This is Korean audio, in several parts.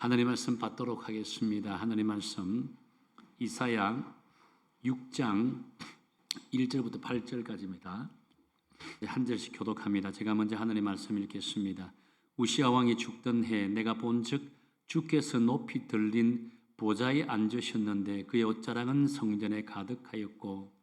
하나님 말씀 받도록 하겠습니다. 하나님 말씀 이사야 6장 1절부터 8절까지입니다. 한 절씩 교독합니다. 제가 먼저 하나님 말씀 읽겠습니다. 우시야 왕이 죽던 해 내가 본즉 주께서 높이 들린 보좌에 앉으셨는데 그의 옷자락은 성전에 가득하였고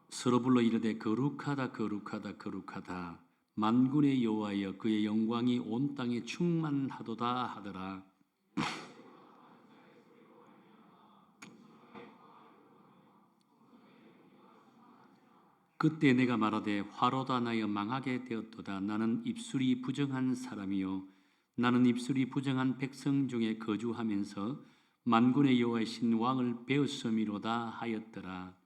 서로 불러 이르되 거룩하다 거룩하다 거룩하다 만군의 여호와여 그의 영광이 온 땅에 충만하도다 하더라. 그때 내가 말하되 화로다 나여 망하게 되었도다. 나는 입술이 부정한 사람이요 나는 입술이 부정한 백성 중에 거주하면서 만군의 여호와이신 왕을 배었음이로다 하였더라.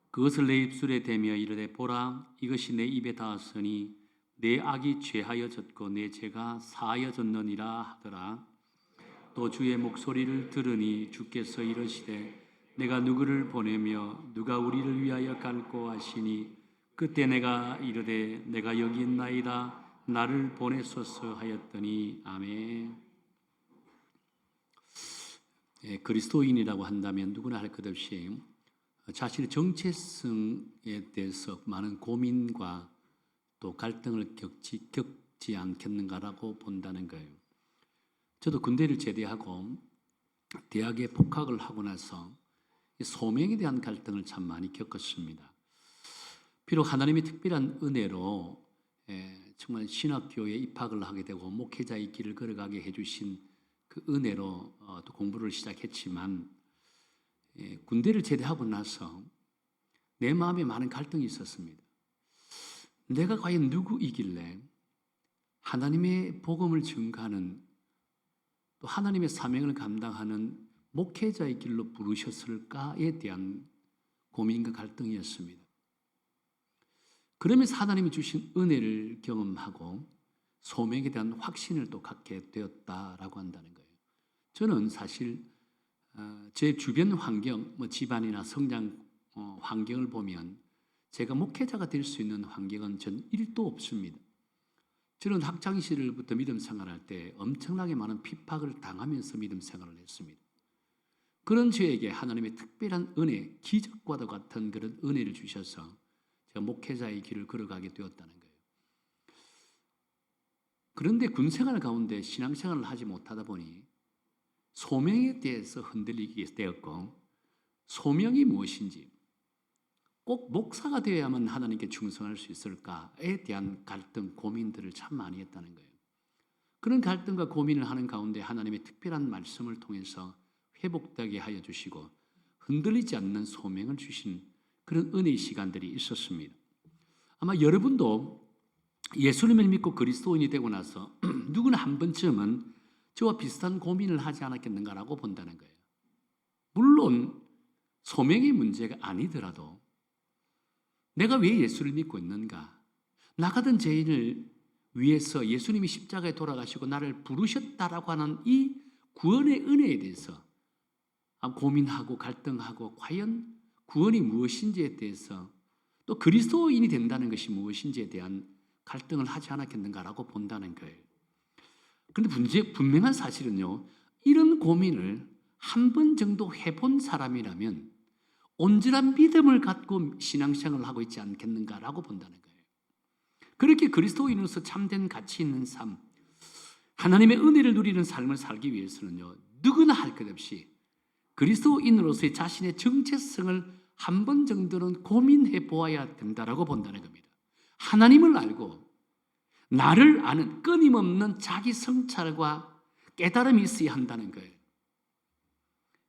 그것을 내 입술에 대며 이르되 보라 이것이 내 입에 닿았으니 내 악이 죄하여졌고 내 죄가 사하여졌느니라 하더라. 또 주의 목소리를 들으니 주께서 이르시되 내가 누구를 보내며 누가 우리를 위하여 갈고 하시니 그때 내가 이르되 내가 여기 있나이다 나를 보내소서 하였더니 아멘. 그리스도인이라고 한다면 누구나 할 것 없이 자신의 정체성에 대해서 많은 고민과 또 갈등을 겪지 않겠는가라고 본다는 거예요. 저도 군대를 제대하고 대학에 복학을 하고 나서 소명에 대한 갈등을 참 많이 겪었습니다. 비록 하나님의 특별한 은혜로 정말 신학교에 입학을 하게 되고 목회자의 길을 걸어가게 해주신 그 은혜로 또 공부를 시작했지만 군대를 제대하고 나서 내 마음에 많은 갈등이 있었습니다. 내가 과연 누구이길래 하나님의 복음을 증거하는 또 하나님의 사명을 감당하는 목회자의 길로 부르셨을까에 대한 고민과 갈등이었습니다. 그러면서 하나님이 주신 은혜를 경험하고 소명에 대한 확신을 또 갖게 되었다라고 한다는 거예요. 저는 사실 제 주변 환경, 집안이나 성장 환경을 보면 제가 목회자가 될 수 있는 환경은 전 1도 없습니다. 저는 학창시절부터 믿음 생활할 때 엄청나게 많은 핍박을 당하면서 믿음 생활을 했습니다. 그런 저에게 하나님의 특별한 은혜, 기적과도 같은 그런 은혜를 주셔서 제가 목회자의 길을 걸어가게 되었다는 거예요. 그런데 군생활 가운데 신앙생활을 하지 못하다 보니 소명에 대해서 흔들리게 되었고 소명이 무엇인지 꼭 목사가 되어야만 하나님께 충성할 수 있을까에 대한 갈등, 고민들을 참 많이 했다는 거예요. 그런 갈등과 고민을 하는 가운데 하나님의 특별한 말씀을 통해서 회복되게 하여 주시고 흔들리지 않는 소명을 주신 그런 은혜의 시간들이 있었습니다. 아마 여러분도 예수님을 믿고 그리스도인이 되고 나서 누구나 한 번쯤은 저와 비슷한 고민을 하지 않았겠는가라고 본다는 거예요. 물론 소명의 문제가 아니더라도 내가 왜 예수를 믿고 있는가? 나 같은 죄인을 위해서 예수님이 십자가에 돌아가시고 나를 부르셨다라고 하는 이 구원의 은혜에 대해서 고민하고 갈등하고 과연 구원이 무엇인지에 대해서 또 그리스도인이 된다는 것이 무엇인지에 대한 갈등을 하지 않았겠는가라고 본다는 거예요. 그런데 분명한 사실은요, 이런 고민을 한 번 정도 해본 사람이라면 온전한 믿음을 갖고 신앙생활을 하고 있지 않겠는가라고 본다는 거예요. 그렇게 그리스도인으로서 참된 가치 있는 삶, 하나님의 은혜를 누리는 삶을 살기 위해서는요, 누구나 할 것 없이 그리스도인으로서의 자신의 정체성을 한 번 정도는 고민해 보아야 된다라고 본다는 겁니다. 하나님을 알고 나를 아는 끊임없는 자기 성찰과 깨달음이 있어야 한다는 거예요.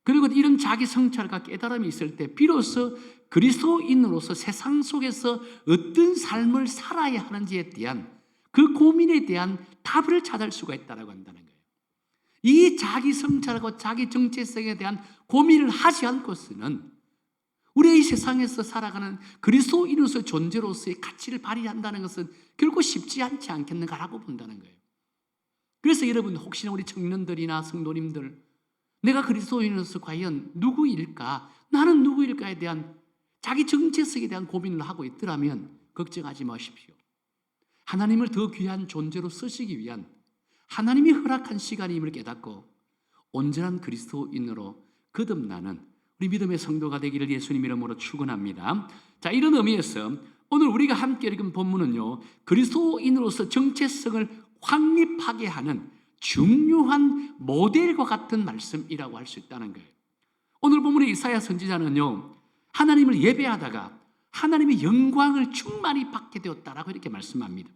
그리고 이런 자기 성찰과 깨달음이 있을 때 비로소 그리스도인으로서 세상 속에서 어떤 삶을 살아야 하는지에 대한 그 고민에 대한 답을 찾을 수가 있다고 한다는 거예요. 이 자기 성찰과 자기 정체성에 대한 고민을 하지 않고서는 우리 이 세상에서 살아가는 그리스도인으로서의 존재로서의 가치를 발휘한다는 것은 결코 쉽지 않지 않겠는가라고 본다는 거예요. 그래서 여러분, 혹시나 우리 청년들이나 성도님들, 내가 그리스도인으로서 과연 누구일까? 나는 누구일까에 대한 자기 정체성에 대한 고민을 하고 있더라면 걱정하지 마십시오. 하나님을 더 귀한 존재로 쓰시기 위한 하나님이 허락한 시간임을 깨닫고 온전한 그리스도인으로 거듭나는 우리 믿음의 성도가 되기를 예수님 이름으로 축원합니다. 자, 이런 의미에서 오늘 우리가 함께 읽은 본문은요, 그리스도인으로서 정체성을 확립하게 하는 중요한 모델과 같은 말씀이라고 할 수 있다는 거예요. 오늘 본문의 이사야 선지자는요, 하나님을 예배하다가 하나님의 영광을 충만히 받게 되었다라고 이렇게 말씀합니다.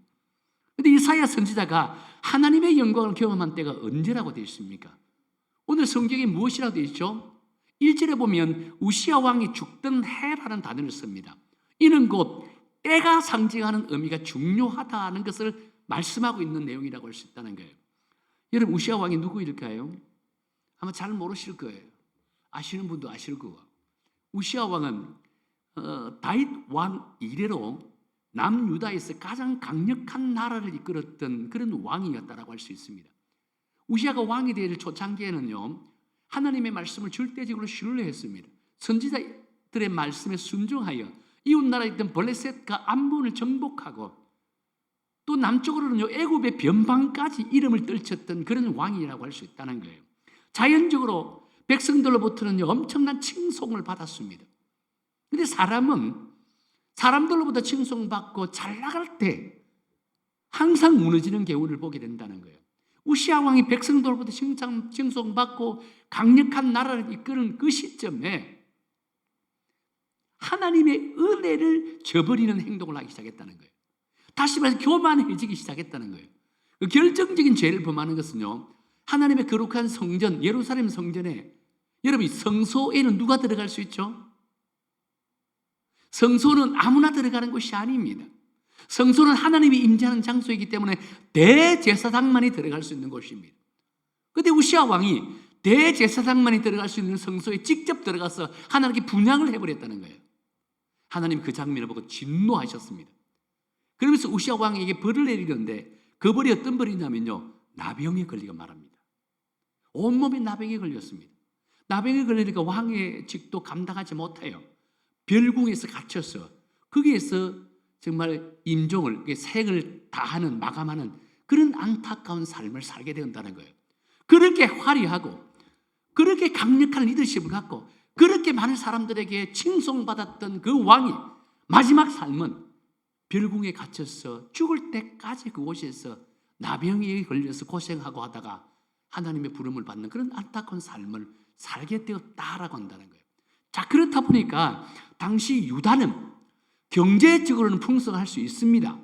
그런데 이사야 선지자가 하나님의 영광을 경험한 때가 언제라고 되어 있습니까? 오늘 성경에 무엇이라고 되어 있죠? 1절에 보면 우시아 왕이 죽던 해라는 단어를 씁니다. 이는 곧 때가 상징하는 의미가 중요하다는 것을 말씀하고 있는 내용이라고 할 수 있다는 거예요. 여러분, 우시아 왕이 누구일까요? 아마 잘 모르실 거예요. 아시는 분도 아실 거고. 우시아 왕은 다윗 왕 이래로 남유다에서 가장 강력한 나라를 이끌었던 그런 왕이었다라고 할 수 있습니다. 우시아가 왕이 될 초창기에는요, 하나님의 말씀을 절대적으로 신뢰했습니다. 선지자들의 말씀에 순종하여 이웃나라에 있던 블레셋과 암몬을 정복하고 또 남쪽으로는요, 애굽의 변방까지 이름을 떨쳤던 그런 왕이라고 할 수 있다는 거예요. 자연적으로 백성들로부터는 엄청난 칭송을 받았습니다. 그런데 사람들로부터 칭송받고 잘 나갈 때 항상 무너지는 경우를 보게 된다는 거예요. 우시아 왕이 백성들로부터 칭송받고 강력한 나라를 이끄는 그 시점에 하나님의 은혜를 저버리는 행동을 하기 시작했다는 거예요. 다시 말해서 교만해지기 시작했다는 거예요. 그 결정적인 죄를 범하는 것은요, 하나님의 거룩한 성전, 예루살렘 성전에, 여러분, 성소에는 누가 들어갈 수 있죠? 성소는 아무나 들어가는 곳이 아닙니다. 성소는 하나님이 임재하는 장소이기 때문에 대제사장만이 들어갈 수 있는 곳입니다. 그런데 우시아 왕이 대제사장만이 들어갈 수 있는 성소에 직접 들어가서 하나님께 분향을 해버렸다는 거예요. 하나님 그 장면을 보고 진노하셨습니다. 그러면서 우시아 왕에게 벌을 내리는데 그 벌이 어떤 벌이냐면요, 나병에 걸리고 말합니다. 온몸에 나병에 걸렸습니다. 나병에 걸리니까 왕의 직도 감당하지 못해요. 별궁에서 갇혀서 거기에서 정말 임종을, 생을 다하는, 마감하는 그런 안타까운 삶을 살게 된다는 거예요. 그렇게 화려하고 그렇게 강력한 리더십을 갖고 그렇게 많은 사람들에게 칭송받았던 그 왕이 마지막 삶은 별궁에 갇혀서 죽을 때까지 그곳에서 나병에 걸려서 고생하고 하다가 하나님의 부름을 받는 그런 안타까운 삶을 살게 되었다라고 한다는 거예요. 자, 그렇다 보니까 당시 유다는 경제적으로는 풍성할 수 있습니다.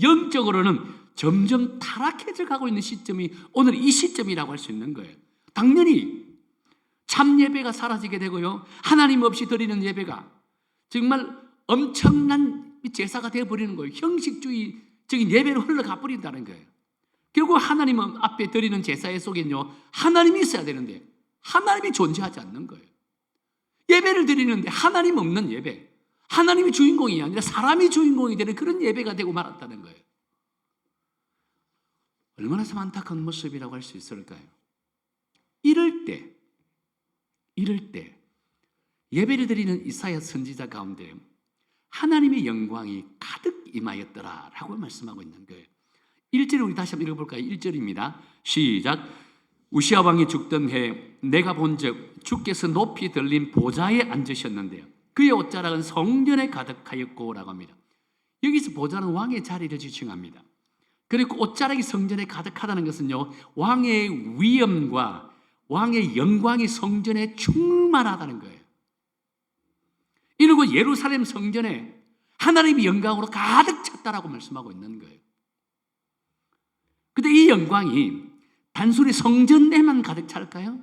영적으로는 점점 타락해져 가고 있는 시점이 오늘 이 시점이라고 할 수 있는 거예요. 당연히 참 예배가 사라지게 되고요, 하나님 없이 드리는 예배가 정말 엄청난 제사가 되어버리는 거예요. 형식주의적인 예배로 흘러가 버린다는 거예요. 결국 하나님 앞에 드리는 제사의 속에는요, 하나님이 있어야 되는데 하나님이 존재하지 않는 거예요. 예배를 드리는데 하나님 없는 예배, 하나님이 주인공이 아니라 사람이 주인공이 되는 그런 예배가 되고 말았다는 거예요. 얼마나 참 안타까운 모습이라고 할 수 있을까요? 이럴 때 예배를 드리는 이사야 선지자 가운데 하나님의 영광이 가득 임하였더라라고 말씀하고 있는 거예요. 1절을 우리 다시 한번 읽어볼까요? 1절입니다. 시작. 우시아 왕이 죽던 해 내가 본즉 주께서 높이 들린 보좌에 앉으셨는데요, 그의 옷자락은 성전에 가득하였고 라고 합니다. 여기서 보좌는 왕의 자리를 지칭합니다. 그리고 옷자락이 성전에 가득하다는 것은요, 왕의 위엄과 왕의 영광이 성전에 충만하다는 거예요. 이러고 예루살렘 성전에 하나님의 영광으로 가득 찼다라고 말씀하고 있는 거예요. 근데 이 영광이 단순히 성전 내만 가득 찰까요?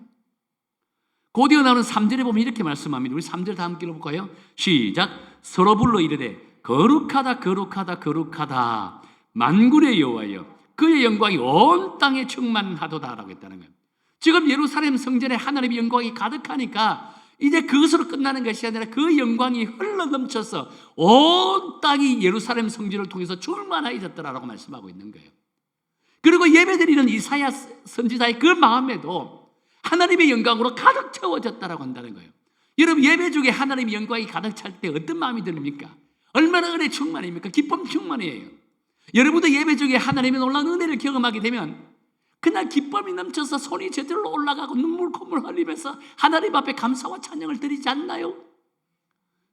곧이어 나오는 3절에 보면 이렇게 말씀합니다. 우리 3절 다 함께 읽어볼까요? 시작. 서로 불러 이르되 거룩하다 거룩하다 거룩하다 만군의 여호와여, 그의 영광이 온 땅에 충만하도다라고 했다는 거예요. 지금 예루살렘 성전에 하나님의 영광이 가득하니까 이제 그것으로 끝나는 것이 아니라 그 영광이 흘러넘쳐서 온 땅이 예루살렘 성전을 통해서 충만해졌더라라고 말씀하고 있는 거예요. 그리고 예배드리는 이사야 선지자의 그 마음에도 하나님의 영광으로 가득 채워졌다라고 한다는 거예요. 여러분, 예배 중에 하나님의 영광이 가득 찰 때 어떤 마음이 듭니까? 얼마나 은혜 충만입니까? 기쁨 충만이에요. 여러분도 예배 중에 하나님의 놀라운 은혜를 경험하게 되면 그날 기쁨이 넘쳐서 손이 저절로 올라가고 눈물 콧물 흘리면서 하나님 앞에 감사와 찬양을 드리지 않나요?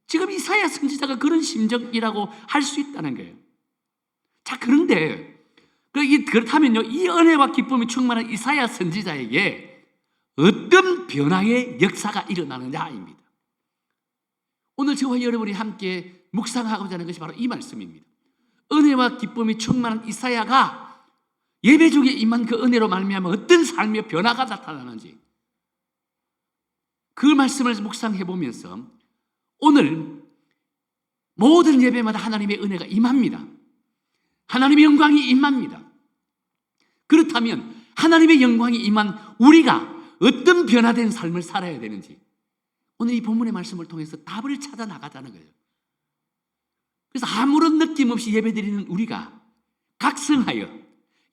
지금 이사야 선지자가 그런 심정이라고 할 수 있다는 거예요. 자, 그런데 그렇다면요, 이 은혜와 기쁨이 충만한 이사야 선지자에게 어떤 변화의 역사가 일어나느냐입니다. 오늘 저와 여러분이 함께 묵상하고자 하는 것이 바로 이 말씀입니다. 은혜와 기쁨이 충만한 이사야가 예배 중에 임한 그 은혜로 말미암아 어떤 삶의 변화가 나타나는지 그 말씀을 묵상해 보면서 오늘 모든 예배마다 하나님의 은혜가 임합니다. 하나님의 영광이 임합니다. 그렇다면 하나님의 영광이 임한 우리가 어떤 변화된 삶을 살아야 되는지 오늘 이 본문의 말씀을 통해서 답을 찾아 나가자는 거예요. 그래서 아무런 느낌 없이 예배드리는 우리가 각성하여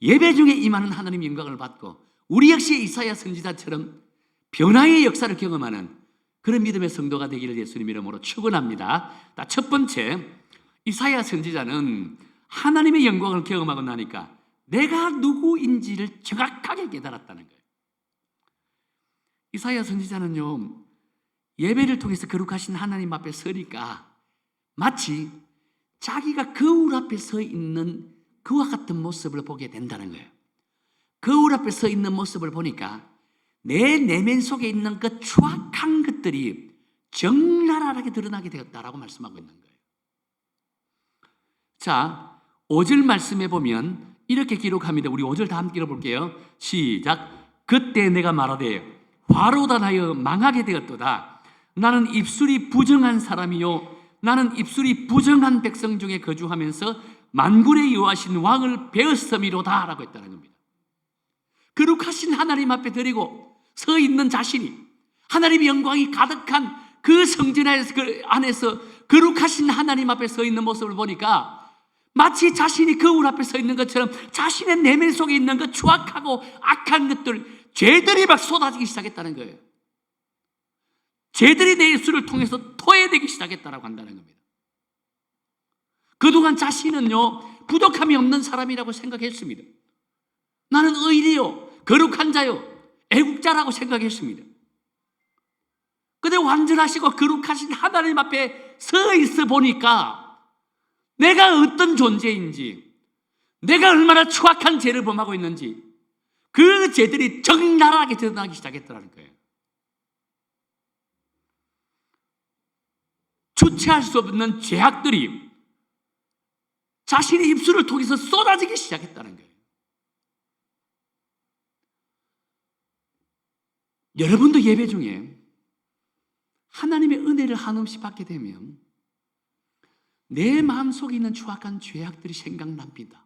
예배 중에 임하는 하나님의 영광을 받고 우리 역시 이사야 선지자처럼 변화의 역사를 경험하는 그런 믿음의 성도가 되기를 예수님 이름으로 축원합니다. 첫 번째, 이사야 선지자는 하나님의 영광을 경험하고 나니까 내가 누구인지를 정확하게 깨달았다는 거예요. 이사야 선지자는요, 예배를 통해서 거룩하신 하나님 앞에 서니까 마치 자기가 거울 앞에 서 있는 그와 같은 모습을 보게 된다는 거예요. 거울 앞에 서 있는 모습을 보니까 내 내면 속에 있는 그 추악한 것들이 적나라하게 드러나게 되었다라고 말씀하고 있는 거예요. 자, 5절 말씀해 보면 이렇게 기록합니다. 우리 5절 다 함께 읽어볼게요. 시작. 그때 내가 말하되 화로다 하여 망하게 되었도다. 나는 입술이 부정한 사람이요 나는 입술이 부정한 백성 중에 거주하면서 만군의 여호와신 왕을 베었음이로다 라고 했다는 겁니다. 거룩하신 하나님 앞에 드리고 서 있는 자신이 하나님의 영광이 가득한 그 성전 안에서 거룩하신 하나님 앞에 서 있는 모습을 보니까 마치 자신이 거울 앞에 서 있는 것처럼 자신의 내면 속에 있는 그 추악하고 악한 것들, 죄들이 막 쏟아지기 시작했다는 거예요. 죄들이 내 입술을 통해서 토해내기 시작했다라고 한다는 겁니다. 그동안 자신은요, 부족함이 없는 사람이라고 생각했습니다. 나는 의리요, 거룩한 자요, 애국자라고 생각했습니다. 그런데 완전하시고 거룩하신 하나님 앞에 서 있어 보니까 내가 어떤 존재인지, 내가 얼마나 추악한 죄를 범하고 있는지 그 죄들이 적나라하게 드러나기 시작했다는 거예요. 주체할 수 없는 죄악들이 자신의 입술을 통해서 쏟아지기 시작했다는 거예요. 여러분도 예배 중에 하나님의 은혜를 한없이 받게 되면 내 마음속에 있는 추악한 죄악들이 생각납니다.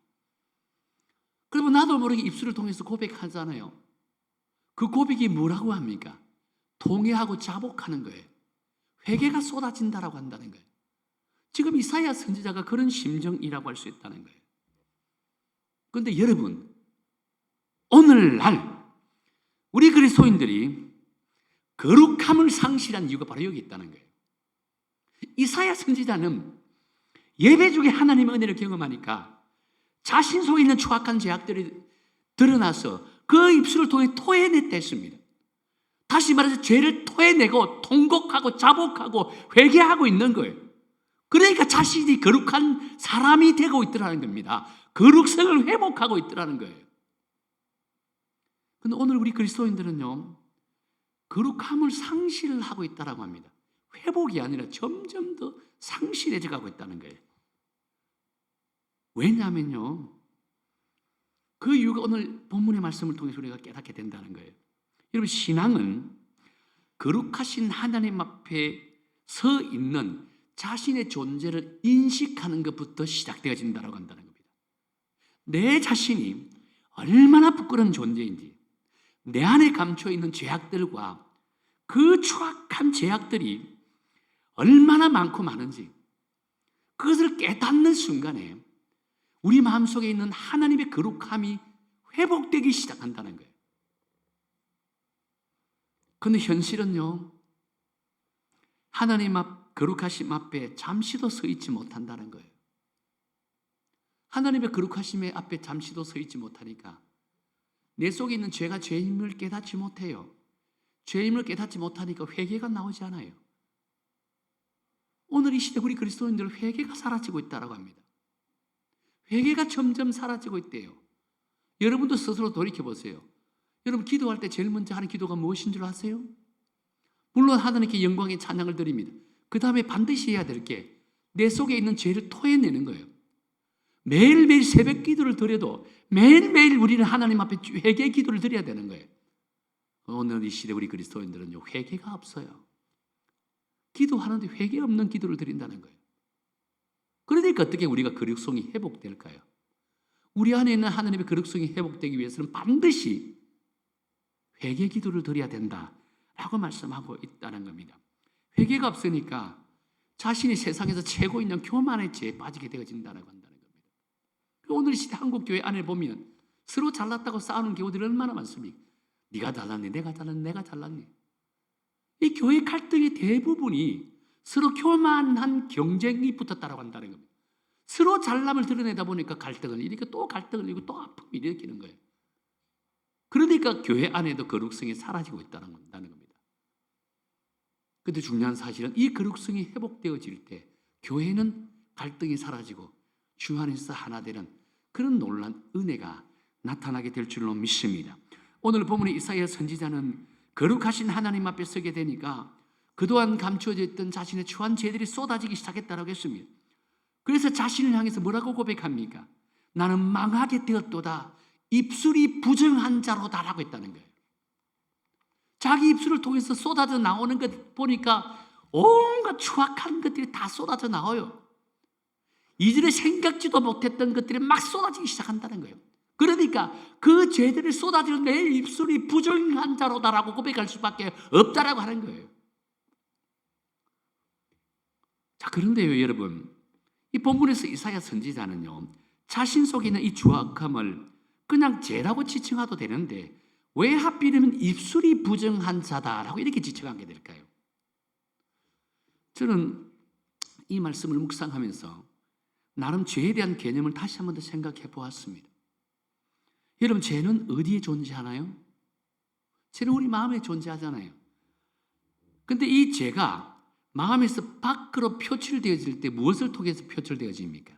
그러면 나도 모르게 입술을 통해서 고백하잖아요. 그 고백이 뭐라고 합니까? 통회하고 자복하는 거예요. 회개가 쏟아진다라고 한다는 거예요. 지금 이사야 선지자가 그런 심정이라고 할 수 있다는 거예요. 그런데 여러분, 오늘날 우리 그리스도인들이 거룩함을 상실한 이유가 바로 여기 있다는 거예요. 이사야 선지자는 예배 중에 하나님의 은혜를 경험하니까 자신 속에 있는 추악한 죄악들이 드러나서 그 입술을 통해 토해냈다 했습니다. 다시 말해서 죄를 토해내고 통곡하고 자복하고 회개하고 있는 거예요. 그러니까 자신이 거룩한 사람이 되고 있더라는 겁니다. 거룩성을 회복하고 있더라는 거예요. 그런데 오늘 우리 그리스도인들은요, 거룩함을 상실하고 있다라고 합니다. 회복이 아니라 점점 더 상실해져 가고 있다는 거예요. 왜냐하면요, 그 이유가 오늘 본문의 말씀을 통해서 우리가 깨닫게 된다는 거예요. 여러분, 신앙은 거룩하신 하나님 앞에 서 있는 자신의 존재를 인식하는 것부터 시작되어진다고 한다는 겁니다. 내 자신이 얼마나 부끄러운 존재인지, 내 안에 감춰있는 죄악들과 그 추악한 죄악들이 얼마나 많고 많은지 그것을 깨닫는 순간에 우리 마음속에 있는 하나님의 거룩함이 회복되기 시작한다는 거예요. 그런데 현실은요, 하나님 앞 거룩하심 앞에 잠시도 서 있지 못한다는 거예요. 하나님의 거룩하심의 앞에 잠시도 서 있지 못하니까 내 속에 있는 죄가 죄임을 깨닫지 못해요. 죄임을 깨닫지 못하니까 회개가 나오지 않아요. 오늘 이 시대 우리 그리스도인들 회개가 사라지고 있다고 합니다. 회개가 점점 사라지고 있대요. 여러분도 스스로 돌이켜보세요. 여러분 기도할 때 제일 먼저 하는 기도가 무엇인 줄 아세요? 물론 하나님께 영광의 찬양을 드립니다. 그 다음에 반드시 해야 될 게 내 속에 있는 죄를 토해내는 거예요. 매일매일 새벽 기도를 드려도 매일매일 우리는 하나님 앞에 회개 기도를 드려야 되는 거예요. 오늘 이 시대 우리 그리스도인들은요, 회개가 없어요. 기도하는데 회개 없는 기도를 드린다는 거예요. 그러니까 어떻게 우리가 거룩성이 회복될까요? 우리 안에 있는 하나님의 거룩성이 회복되기 위해서는 반드시 회개 기도를 드려야 된다라고 말씀하고 있다는 겁니다. 회개가 없으니까 자신이 세상에서 최고 있는 교만의 죄에 빠지게 되어진다고 한다는 겁니다. 오늘 시대 한국 교회 안에 보면 서로 잘났다고 싸우는 경우들이 얼마나 많습니까? 네가 잘났니, 내가 잘났니, 내가 잘났니. 이 교회 갈등의 대부분이 서로 교만한 경쟁이 붙었다고 한다는 겁니다. 서로 잘남을 드러내다 보니까 갈등을 일으키고 또 갈등을 일으키고 또 아픔을 일으키는 거예요. 그러니까 교회 안에도 거룩성이 사라지고 있다는 겁니다. 그런데 중요한 사실은 이 거룩성이 회복되어질 때 교회는 갈등이 사라지고 주 안에서 하나 되는 그런 놀라운 은혜가 나타나게 될 줄로 믿습니다. 오늘 본문의 이사야 선지자는 거룩하신 하나님 앞에 서게 되니까 그동안 감추어져 있던 자신의 추한 죄들이 쏟아지기 시작했다고 했습니다. 그래서 자신을 향해서 뭐라고 고백합니까? 나는 망하게 되었도다. 입술이 부정한 자로다라고 했다는 거예요. 자기 입술을 통해서 쏟아져 나오는 것 보니까 온갖 추악한 것들이 다 쏟아져 나와요. 이전에 생각지도 못했던 것들이 막 쏟아지기 시작한다는 거예요. 그러니까 그 죄들이 쏟아지는 내 입술이 부정한 자로다라고 고백할 수밖에 없다라고 하는 거예요. 자, 그런데요, 여러분, 이 본문에서 이사야 선지자는요, 자신 속에 있는 이 추악함을 그냥 죄라고 지칭해도 되는데 왜 하필이면 입술이 부정한 자다라고 이렇게 지칭하게 될까요? 저는 이 말씀을 묵상하면서 나름 죄에 대한 개념을 다시 한 번 더 생각해 보았습니다. 여러분, 죄는 어디에 존재하나요? 죄는 우리 마음에 존재하잖아요. 근데 이 죄가 마음에서 밖으로 표출되어질 때 무엇을 통해서 표출되어집니까?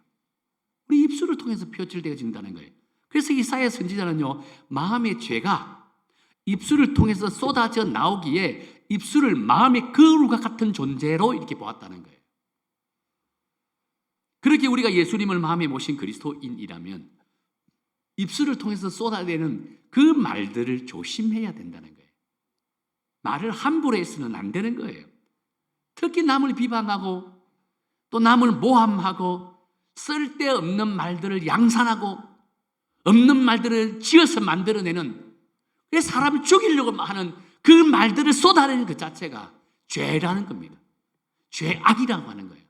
우리 입술을 통해서 표출되어진다는 거예요. 그래서 이사야 선지자는요, 마음의 죄가 입술을 통해서 쏟아져 나오기에 입술을 마음의 거울과 같은 존재로 이렇게 보았다는 거예요. 그렇게 우리가 예수님을 마음에 모신 그리스도인이라면 입술을 통해서 쏟아내는 그 말들을 조심해야 된다는 거예요. 말을 함부로 해서는 안 되는 거예요. 특히 남을 비방하고 또 남을 모함하고 쓸데없는 말들을 양산하고 없는 말들을 지어서 만들어내는, 사람을 죽이려고 하는 그 말들을 쏟아내는 그 자체가 죄라는 겁니다. 죄악이라고 하는 거예요.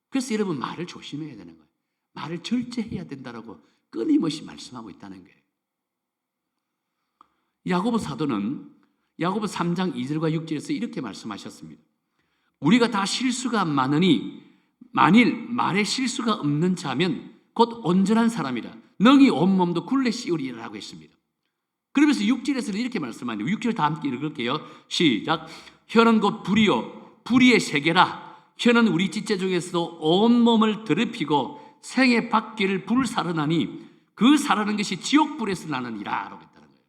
그래서 여러분, 말을 조심해야 되는 거예요. 말을 절제해야 된다고 끊임없이 말씀하고 있다는 거예요. 야고보 사도는 야고보 3장 2절과 6절에서 이렇게 말씀하셨습니다. 우리가 다 실수가 많으니 만일 말에 실수가 없는 자면 곧 온전한 사람이라 능히 온몸도 굴레 씌우리라고 했습니다. 그러면서 6절에서는 이렇게 말씀하는데 6절 다 함께 읽을게요. 시작. 혀는 곧 불이요 불의의 세계라. 혀는 우리 지체 중에서도 온몸을 더럽히고 생의 밖에를 불사르나니 그 사르는 것이 지옥불에서 나느니라 라고 했다는 거예요.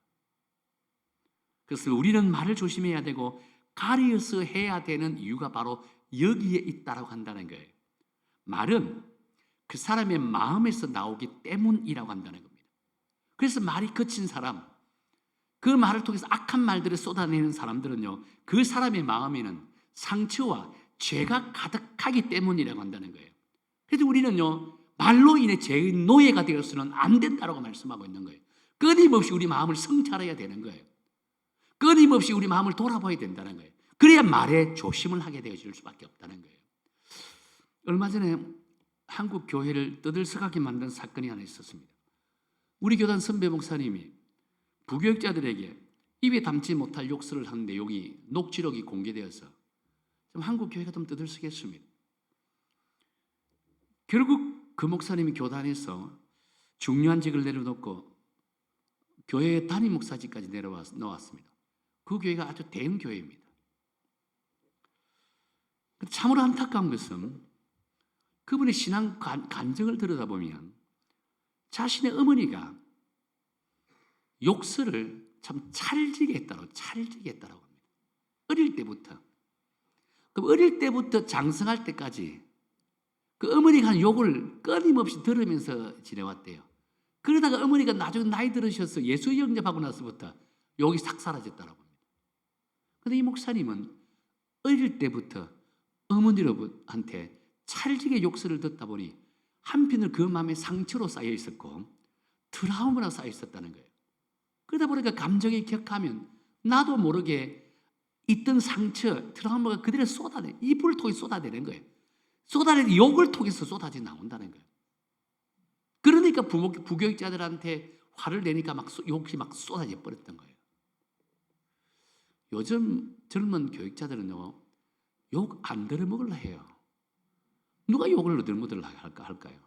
그래서 우리는 말을 조심해야 되고 가려서 해야 되는 이유가 바로 여기에 있다라고 한다는 거예요. 말은 그 사람의 마음에서 나오기 때문이라고 한다는 겁니다. 그래서 말이 거친 사람, 그 말을 통해서 악한 말들을 쏟아내는 사람들은요, 그 사람의 마음에는 상처와 죄가 가득하기 때문이라고 한다는 거예요. 그래서 우리는요, 말로 인해 죄의 노예가 되어서는 안 된다고 말씀하고 있는 거예요. 끊임없이 우리 마음을 성찰해야 되는 거예요. 끊임없이 우리 마음을 돌아봐야 된다는 거예요. 그래야 말에 조심을 하게 되어질 수밖에 없다는 거예요. 얼마 전에 한국 교회를 떠들썩하게 만든 사건이 하나 있었습니다. 우리 교단 선배 목사님이 부교육자들에게 입에 담지 못할 욕설을 한 내용이 녹취록이 공개되어서 좀 한국 교회가 좀 떠들썩했습니다. 결국 그 목사님이 교단에서 중요한 직을 내려놓고 교회의 담임 목사직까지 내려왔습니다. 그 교회가 아주 대형 교회입니다. 참으로 안타까운 것은 그분의 신앙 간증을 들여다보면 자신의 어머니가 욕설을 참 찰지게 했다고 합니다. 어릴 때부터. 그럼 어릴 때부터 장성할 때까지 그 어머니가 하는 욕을 끊임없이 들으면서 지내왔대요. 그러다가 어머니가 나중에 나이 들으셔서 예수 영접하고 나서부터 욕이 싹 사라졌다고 합니다. 그런데 이 목사님은 어릴 때부터 어머니한테 찰지게 욕설을 듣다 보니 한편으로 그 마음에 상처로 쌓여 있었고 트라우마로 쌓여 있었다는 거예요. 그러다 보니까 감정이 격하면 나도 모르게 있던 상처, 트라우마가 그대로 입을 통해 쏟아내는 거예요. 쏟아내는 욕을 통해서 쏟아져 나온다는 거예요. 그러니까 부교육자들한테 화를 내니까 욕이 막 쏟아져 버렸던 거예요. 요즘 젊은 교육자들은요, 욕 안 들어먹으려 해요. 누가 욕을 들어먹으려 할까요?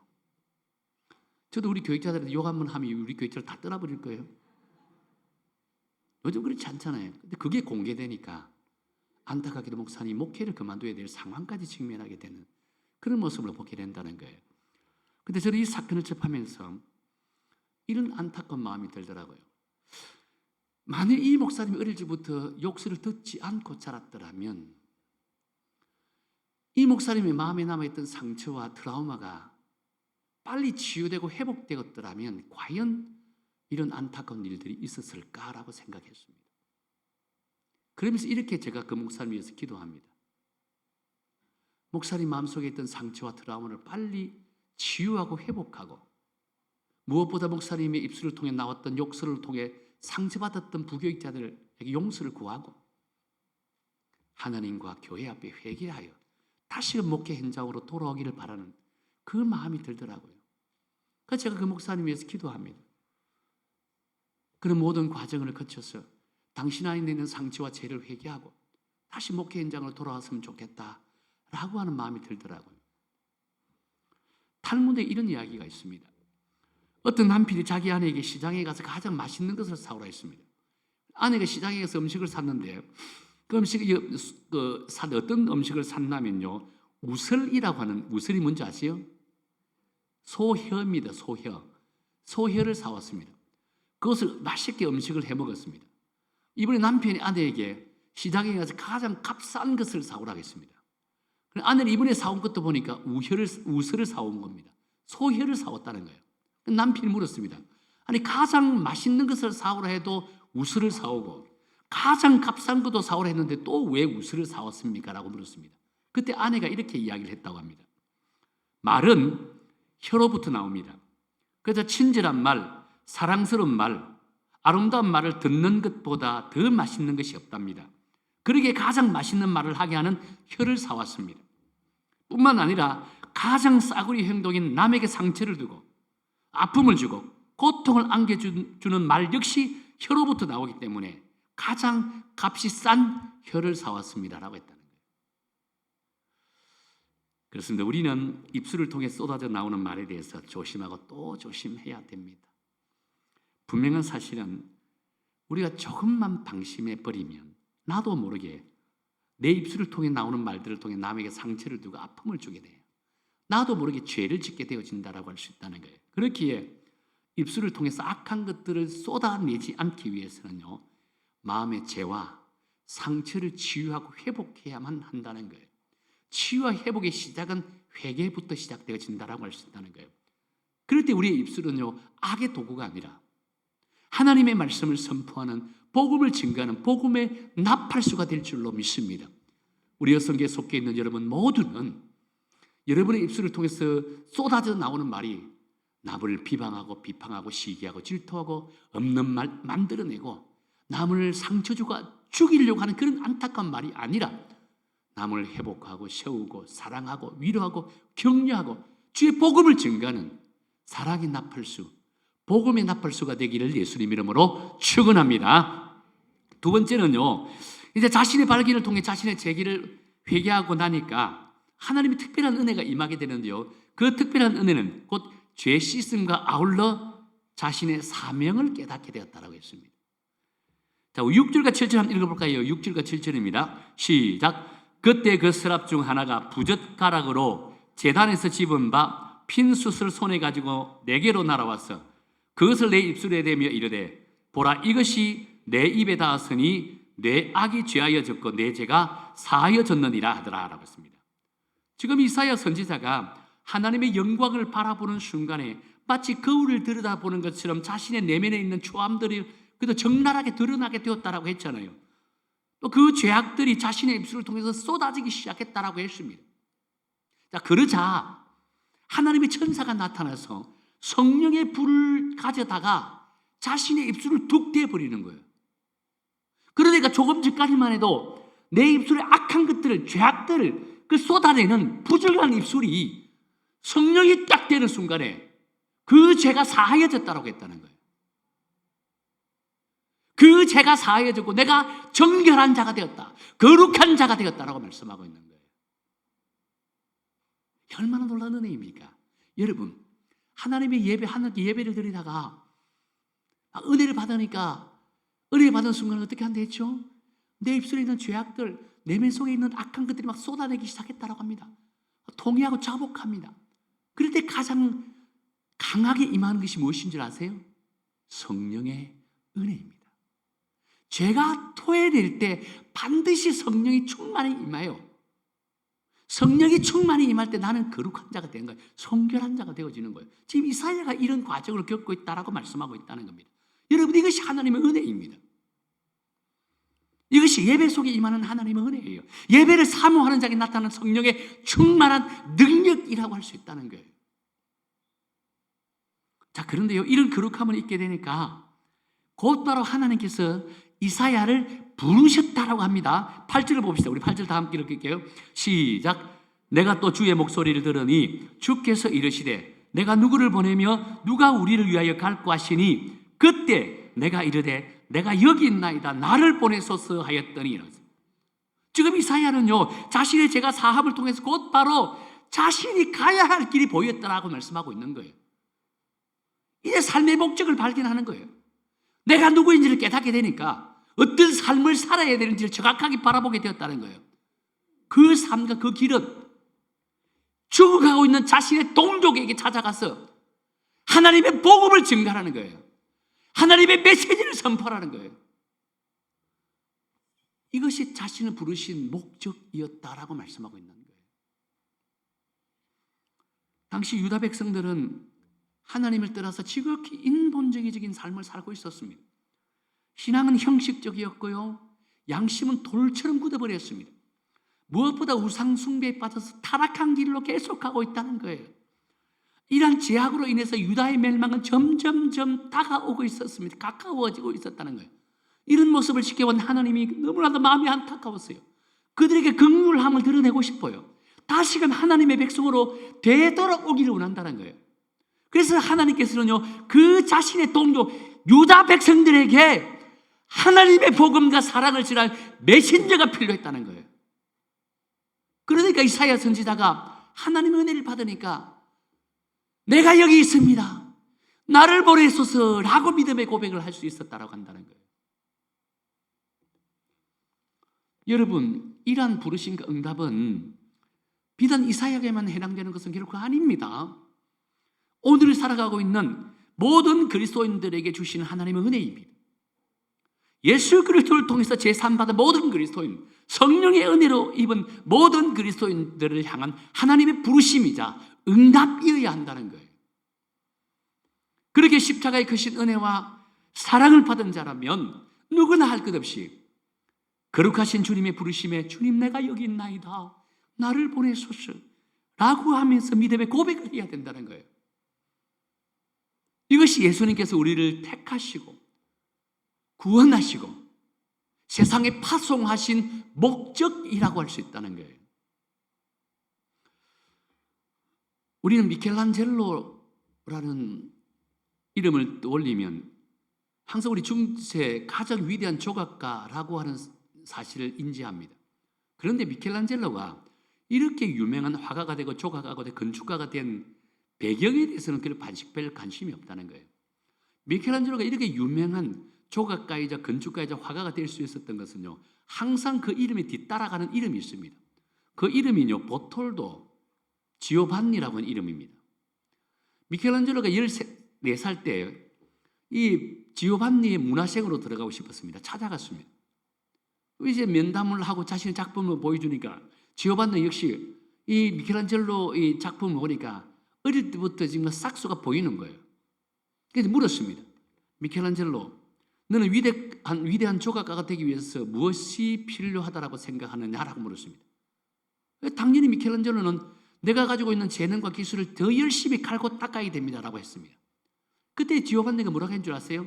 저도 우리 교육자들한테 욕 한번 하면 우리 교육자를 다 떠나버릴 거예요. 요즘 그렇지 않잖아요. 근데 그게 공개되니까 안타깝게도 목사님 목회를 그만둬야 될 상황까지 직면하게 되는 그런 모습을 보게 된다는 거예요. 근데 저는 이 사건을 접하면서 이런 안타까운 마음이 들더라고요. 만일 이 목사님이 어릴 적부터 욕설을 듣지 않고 자랐더라면 이 목사님의 마음에 남아있던 상처와 트라우마가 빨리 치유되고 회복되었더라면 과연 이런 안타까운 일들이 있었을까라고 생각했습니다. 그러면서 이렇게 제가 그 목사님 위해서 기도합니다. 목사님 마음속에 있던 상처와 트라우마를 빨리 치유하고 회복하고 무엇보다 목사님의 입술을 통해 나왔던 욕설을 통해 상처받았던 부교육자들에게 용서를 구하고 하나님과 교회 앞에 회개하여 다시금 목회 현장으로 돌아오기를 바라는 그 마음이 들더라고요. 그래서 제가 그 목사님 위해서 기도합니다. 그런 모든 과정을 거쳐서 당신 안에 있는 상처와 죄를 회개하고 다시 목회 현장으로 돌아왔으면 좋겠다라고 하는 마음이 들더라고요. 탈무드에 이런 이야기가 있습니다. 어떤 남편이 자기 아내에게 시장에 가서 가장 맛있는 것을 사오라 했습니다. 아내가 시장에 가서 음식을 샀는데 그 어떤 음식을 샀냐면요, 우설이라고 하는, 우설이 뭔지 아세요? 소혀입니다. 소혀를 사왔습니다. 그것을 맛있게 음식을 해 먹었습니다. 이번에 남편이 아내에게 시장에 가서 가장 값싼 것을 사오라고 했습니다. 아내는 이번에 사온 것도 보니까 우설을 사온 겁니다. 소혀를 사왔다는 거예요. 남편이 물었습니다. 아니, 가장 맛있는 것을 사오라 해도 우설을 사오고 가장 값싼 것도 사오라 했는데 또 왜 우설을 사왔습니까? 라고 물었습니다. 그때 아내가 이렇게 이야기를 했다고 합니다. 말은 혀로부터 나옵니다. 그래서 친절한 말, 사랑스러운 말, 아름다운 말을 듣는 것보다 더 맛있는 것이 없답니다. 그러기에 가장 맛있는 말을 하게 하는 혀를 사왔습니다. 뿐만 아니라 가장 싸구려 행동인 남에게 상처를 두고 아픔을 주고 고통을 안겨주는 말 역시 혀로부터 나오기 때문에 가장 값이 싼 혀를 사왔습니다라고 했다는 거예요. 그렇습니다. 우리는 입술을 통해 쏟아져 나오는 말에 대해서 조심하고 또 조심해야 됩니다. 분명한 사실은 우리가 조금만 방심해 버리면 나도 모르게 내 입술을 통해 나오는 말들을 통해 남에게 상처를 두고 아픔을 주게 돼요. 나도 모르게 죄를 짓게 되어진다라고 할 수 있다는 거예요. 그렇기에 입술을 통해서 악한 것들을 쏟아내지 않기 위해서는요, 마음의 죄와 상처를 치유하고 회복해야만 한다는 거예요. 치유와 회복의 시작은 회개부터 시작되어진다라고 할 수 있다는 거예요. 그럴 때 우리의 입술은요, 악의 도구가 아니라 하나님의 말씀을 선포하는, 복음을 증거하는 복음의 나팔수가 될 줄로 믿습니다. 우리 여성계에 속해 있는 여러분 모두는 여러분의 입술을 통해서 쏟아져 나오는 말이 남을 비방하고 비판하고 시기하고 질투하고 없는 말 만들어내고 남을 상처 주고 죽이려고 하는 그런 안타까운 말이 아니라 남을 회복하고 세우고 사랑하고 위로하고 격려하고 주의 복음을 증거하는 사랑의 나팔수, 복음의 나팔수가 되기를 예수님 이름으로 축원합니다. 두 번째는요, 이제 자신의 발견을 통해 자신의 죄기를 회개하고 나니까 하나님의 특별한 은혜가 임하게 되는데요, 그 특별한 은혜는 곧 죄 씻음과 아울러 자신의 사명을 깨닫게 되었다라고 했습니다. 자, 6절과 7절 한번 읽어볼까요? 6절과 7절입니다. 시작. 그때 그 서랍 중 하나가 부젓가락으로 제단에서 집은 바 핀 숯을 손에 가지고 내게로 날아와서 그것을 내 입술에 대며 이르되 보라, 이것이 내 입에 닿았으니 내 악이 죄하여졌고 내 죄가 사하여졌느니라 하더라 라고 했습니다. 지금 이사야 선지자가 하나님의 영광을 바라보는 순간에 마치 거울을 들여다보는 것처럼 자신의 내면에 있는 초함들이 그래도 적나라하게 드러나게 되었다라고 했잖아요. 또 그 죄악들이 자신의 입술을 통해서 쏟아지기 시작했다라고 했습니다. 자, 그러자 하나님의 천사가 나타나서 성령의 불을 가져다가 자신의 입술을 툭 떼어버리는 거예요. 그러니까 조금 전까지만 해도 내 입술에 악한 것들을, 죄악들을 그 쏟아내는 부절한 입술이 성령이 딱 되는 순간에 그 죄가 사하여졌다라고 했다는 거예요. 그 죄가 사하여졌고 내가 정결한 자가 되었다, 거룩한 자가 되었다라고 말씀하고 있는 거예요. 얼마나 놀라운 은혜입니까? 여러분, 하나님의 예배, 하나님께 예배를 드리다가 은혜를 받으니까 은혜 받은 순간에 어떻게 한다 했죠? 내 입술에 있는 죄악들, 내면 속에 있는 악한 것들이 막 쏟아내기 시작했다고 합니다. 통회하고 자복합니다. 그럴 때 가장 강하게 임하는 것이 무엇인 줄 아세요? 성령의 은혜입니다. 죄가 토해낼 때 반드시 성령이 충만히 임해요. 성령이 충만히 임할 때 나는 거룩한 자가 되는 거예요. 성결한 자가 되어지는 거예요. 지금 이사야가 이런 과정을 겪고 있다라고 말씀하고 있다는 겁니다. 여러분, 이것이 하나님의 은혜입니다. 이것이 예배 속에 임하는 하나님의 은혜예요. 예배를 사모하는 자에게 나타나는 성령의 충만한 능력이라고 할 수 있다는 거예요. 자, 그런데요, 이런 거룩함을 잊게 되니까 곧바로 하나님께서 이사야를 부르셨다라고 합니다. 8절을 봅시다. 우리 8절 다 함께 읽을게요. 시작. 내가 또 주의 목소리를 들으니 주께서 이르시되 내가 누구를 보내며 누가 우리를 위하여 갈고 하시니 그때 내가 이르되 내가 여기 있나이다, 나를 보내소서 하였더니. 지금 이사야는요, 자신의 죄가 사함을 통해서 곧바로 자신이 가야 할 길이 보였다라고 말씀하고 있는 거예요. 이제 삶의 목적을 발견하는 거예요. 내가 누구인지를 깨닫게 되니까 어떤 삶을 살아야 되는지를 정확하게 바라보게 되었다는 거예요. 그 삶과 그 길은 죽어가고 있는 자신의 동족에게 찾아가서 하나님의 복음을 증가하는 거예요. 하나님의 메시지를 선포하는 거예요. 이것이 자신을 부르신 목적이었다라고 말씀하고 있는 거예요. 당시 유다 백성들은 하나님을 떠나서 지극히 인본주의적인 삶을 살고 있었습니다. 신앙은 형식적이었고요, 양심은 돌처럼 굳어버렸습니다. 무엇보다 우상 숭배에 빠져서 타락한 길로 계속하고 있다는 거예요. 이러한 죄악으로 인해서 유다의 멸망은 점점점 다가오고 있었습니다. 가까워지고 있었다는 거예요. 이런 모습을 지켜본 하나님이 너무나도 마음이 안타까웠어요. 그들에게 긍휼함을 드러내고 싶어요. 다시금 하나님의 백성으로 되돌아오기를 원한다는 거예요. 그래서 하나님께서는요, 그 자신의 동족 유다 백성들에게 하나님의 복음과 사랑을 전할 메신저가 필요했다는 거예요. 그러니까 이사야 선지자가 하나님의 은혜를 받으니까 내가 여기 있습니다, 나를 보내소서라고 믿음의 고백을 할 수 있었다라고 한다는 거예요. 여러분, 이러한 부르심과 응답은 비단 이사야에게만 해당되는 것은 결코 아닙니다. 오늘 살아가고 있는 모든 그리스도인들에게 주시는 하나님의 은혜입니다. 예수 그리스도를 통해서 제사받은 모든 그리스도인, 성령의 은혜로 입은 모든 그리스도인들을 향한 하나님의 부르심이자 응답이어야 한다는 거예요. 그렇게 십자가의 크신 은혜와 사랑을 받은 자라면 누구나 할 것 없이 거룩하신 주님의 부르심에 주님 내가 여기 있나이다, 나를 보내소서 라고 하면서 믿음의 고백을 해야 된다는 거예요. 이것이 예수님께서 우리를 택하시고 구원하시고 세상에 파송하신 목적이라고 할 수 있다는 거예요. 우리는 미켈란젤로라는 이름을 떠올리면 항상 우리 중세 가장 위대한 조각가라고 하는 사실을 인지합니다. 그런데 미켈란젤로가 이렇게 유명한 화가가 되고 조각가가 되고 건축가가 된 배경에 대해서는 별 관심이 없다는 거예요. 미켈란젤로가 이렇게 유명한 조각가이자 건축가이자 화가가 될 수 있었던 것은요, 항상 그 이름에 뒤따라가는 이름이 있습니다. 그 이름이요, 보톨도 지오반니라고 하는 이름입니다. 미켈란젤로가 14살 때 이 지오반니의 문화생으로 들어가고 싶었습니다. 찾아갔습니다. 이제 면담을 하고 자신의 작품을 보여주니까 지오반니 역시 이 미켈란젤로 이 작품을 보니까 어릴 때부터 지금 싹수가 보이는 거예요. 그래서 물었습니다. 미켈란젤로, 너는 위대한 조각가가 되기 위해서 무엇이 필요하다고 생각하느냐라고 물었습니다. 당연히 미켈란젤로는 내가 가지고 있는 재능과 기술을 더 열심히 갈고 닦아야 됩니다라고 했습니다. 그때 지오반니가 뭐라고 했는 줄 아세요?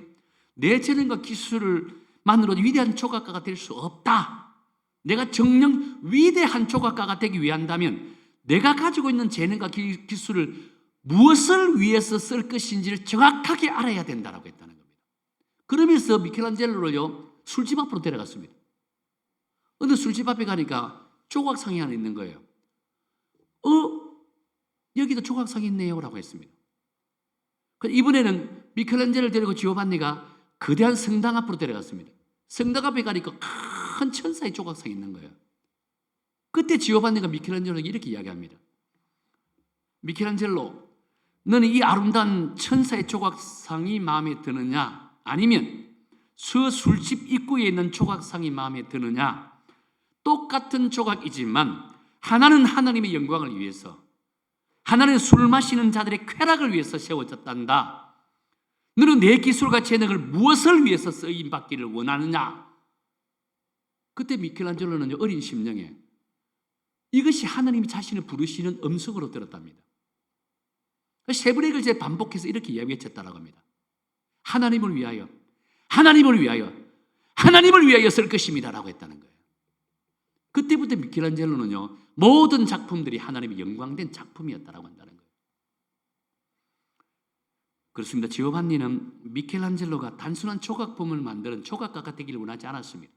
내 재능과 기술만으로 위대한 조각가가 될 수 없다. 내가 정녕 위대한 조각가가 되기 위한다면 내가 가지고 있는 재능과 기술을 무엇을 위해서 쓸 것인지를 정확하게 알아야 된다고 했다는 겁니다. 그러면서 미켈란젤로를요, 술집 앞으로 데려갔습니다. 근데 술집 앞에 가니까 조각상이 하나 있는 거예요. 여기도 조각상이 있네요 라고 했습니다. 이번에는 미켈란젤로를 데리고 지오반니가 거대한 성당 앞으로 데려갔습니다. 성당 앞에 가니까 큰 천사의 조각상이 있는 거예요. 그때 지오반니가 미켈란젤로에게 이렇게 이야기합니다. 미켈란젤로, 너는 이 아름다운 천사의 조각상이 마음에 드느냐? 아니면 저 술집 입구에 있는 조각상이 마음에 드느냐? 똑같은 조각이지만 하나는 하나님의 영광을 위해서, 하나는 술 마시는 자들의 쾌락을 위해서 세워졌단다. 너는 내 기술과 재능을 무엇을 위해서 쓰임받기를 원하느냐? 그때 미켈란젤로는 어린 심령에 이것이 하나님이 자신을 부르시는 음성으로 들었답니다. 세 번의 글자에 반복해서 이렇게 외쳤다라고 합니다. 하나님을 위하여, 하나님을 위하여, 하나님을 위하여 쓸 것입니다라고 했다는 거예요. 그때부터 미켈란젤로는요, 모든 작품들이 하나님의 영광된 작품이었다라고 한다는 거예요. 그렇습니다. 지오반니는 미켈란젤로가 단순한 조각품을 만드는 조각가가 되기를 원하지 않았습니다.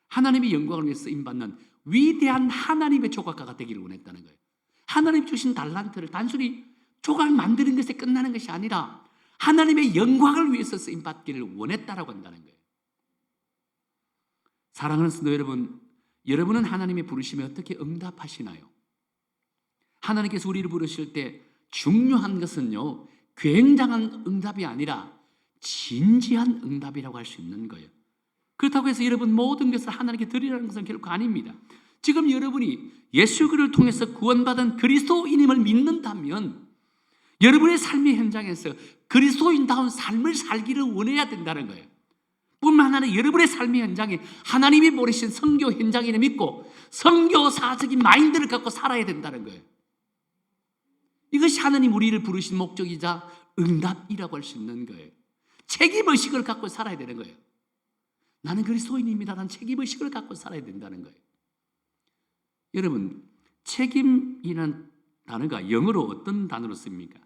하나님의 영광을 위해 쓰임받는 위대한 하나님의 조각가가 되기를 원했다는 거예요. 하나님 주신 달란트를 단순히 조각 만드는 것에 끝나는 것이 아니라 하나님의 영광을 위해서 쓰임받기를 원했다라고 한다는 거예요. 사랑하는 성도 여러분, 여러분은 하나님의 부르심에 어떻게 응답하시나요? 하나님께서 우리를 부르실 때 중요한 것은요, 굉장한 응답이 아니라 진지한 응답이라고 할 수 있는 거예요. 그렇다고 해서 여러분 모든 것을 하나님께 드리라는 것은 결코 아닙니다. 지금 여러분이 예수 그리스도를 통해서 구원받은 그리스도인임을 믿는다면 여러분의 삶의 현장에서 그리스도인다운 삶을 살기를 원해야 된다는 거예요. 뿐만 아니라 여러분의 삶의 현장에 하나님이 보내신 선교 현장을 믿고 선교사적인 마인드를 갖고 살아야 된다는 거예요. 이것이 하나님 우리를 부르신 목적이자 응답이라고 할 수 있는 거예요. 책임의식을 갖고 살아야 되는 거예요. 나는 그리스도인입니다. 난 책임의식을 갖고 살아야 된다는 거예요. 여러분, 책임이라는 단어가 영어로 어떤 단어로 씁니까?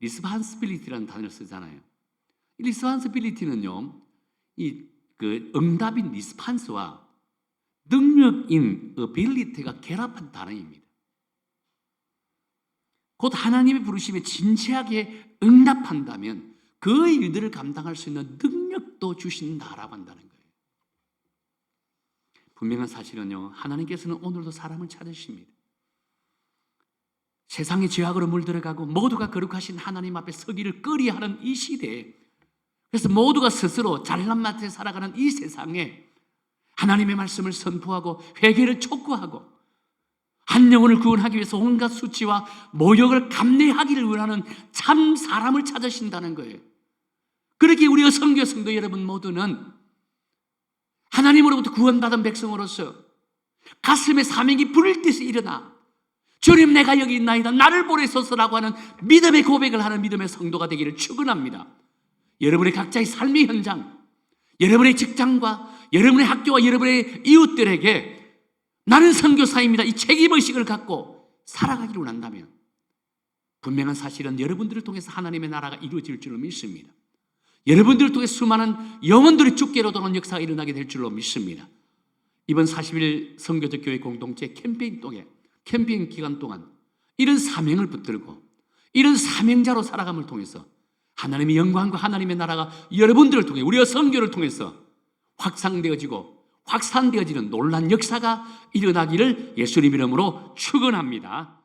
responsibility라는 단어를 쓰잖아요. responsibility는요, 응답인 response와 능력인 ability가 결합한 단어입니다. 곧 하나님의 부르심에 진지하게 응답한다면 그 일들을 감당할 수 있는 능력도 주신다라고 한다는 거예요. 분명한 사실은요, 하나님께서는 오늘도 사람을 찾으십니다. 세상의 죄악으로 물들어가고 모두가 거룩하신 하나님 앞에 서기를 꺼리하는 이 시대에, 그래서 모두가 스스로 잘난 맛에 살아가는 이 세상에 하나님의 말씀을 선포하고 회개를 촉구하고 한 영혼을 구원하기 위해서 온갖 수치와 모욕을 감내하기를 원하는 참 사람을 찾으신다는 거예요. 그렇게 우리 선교 성도 여러분 모두는 하나님으로부터 구원받은 백성으로서 가슴에 사명이 불일 듯이 일어나 주님 내가 여기 있나이다 나를 보내소서라고 하는 믿음의 고백을 하는 믿음의 성도가 되기를 축원합니다. 여러분의 각자의 삶의 현장, 여러분의 직장과 여러분의 학교와 여러분의 이웃들에게 나는 선교사입니다 이 책임의식을 갖고 살아가기를 원한다면 분명한 사실은 여러분들을 통해서 하나님의 나라가 이루어질 줄로 믿습니다. 여러분들을 통해 수많은 영혼들이 주께로 돌아오는 역사가 일어나게 될 줄로 믿습니다. 이번 40일 선교적 교회 공동체 캠페인 기간 동안 이런 사명을 붙들고 이런 사명자로 살아감을 통해서 하나님의 영광과 하나님의 나라가 여러분들을 통해 우리가 선교를 통해서 확산되어지고 확산되어지는 놀라운 역사가 일어나기를 예수님 이름으로 축원합니다.